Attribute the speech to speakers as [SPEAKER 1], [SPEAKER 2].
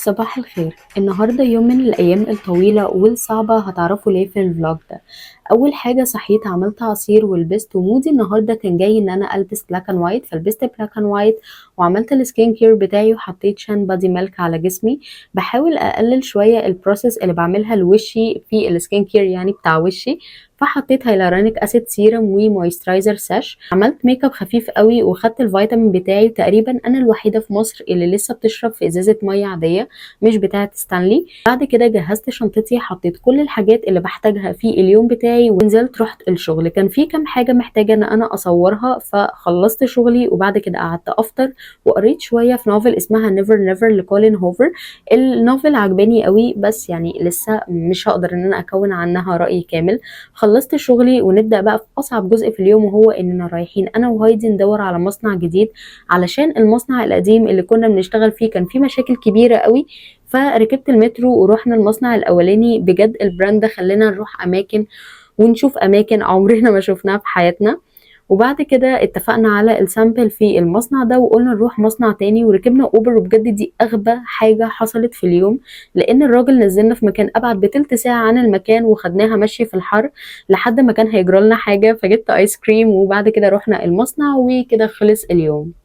[SPEAKER 1] صباح الخير. النهاردة يوم من الأيام الطويلة والصعبة، هتعرفوا ليه في الفلوج ده. أول حاجة صحيت عملت عصير ولبست، ومودي النهاردة كان جاي إن أنا ألبس بلاك أند وايت، فلبست بلاك أند وايت وعملت السكين كير بتاعي وحطيت شان بادي ميلك على جسمي. بحاول أقلل شوية البروسيس اللي بعملها لوشي في السكين كير يعني بتاع وشي. فحطيت هيلورونيك اسيد سيرم ومويسترايزر ساش، عملت ميك اب خفيف قوي وخدت الفيتامين بتاعي. تقريبا انا الوحيده في مصر اللي لسه بتشرب في ازازه ميه عاديه مش بتاعه ستانلي. بعد كده جهزت شنطتي، حطيت كل الحاجات اللي بحتاجها في اليوم بتاعي ونزلت رحت الشغل. كان في كام حاجه محتاجه ان انا اصورها، فخلصت شغلي وبعد كده قعدت افطر وقريت شويه في نوفل اسمها نيفر نيفر لكولين هوفر. النوفل عجباني قوي، بس يعني لسه مش هقدر ان انا اكون عنها رأي كامل. خلصت شغلي ونبدأ بقى في أصعب جزء في اليوم، وهو إننا رايحين أنا وهايدي ندور على مصنع جديد، علشان المصنع القديم اللي كنا بنشتغل فيه كان فيه مشاكل كبيرة قوي. فركبت المترو ورحنا المصنع الأولاني. بجد البراند ده خلينا نروح أماكن ونشوف أماكن عمرنا ما شفناها في حياتنا. وبعد كده اتفقنا على السامبل في المصنع ده وقلنا نروح مصنع تاني وركبنا اوبر. وبجد دي اغبى حاجة حصلت في اليوم، لان الراجل نزلنا في مكان ابعد بتلت ساعة عن المكان وخدناها مشي في الحر لحد ما كان هيجرالنا حاجة. فجبت ايس كريم وبعد كده رحنا المصنع وكده خلص اليوم.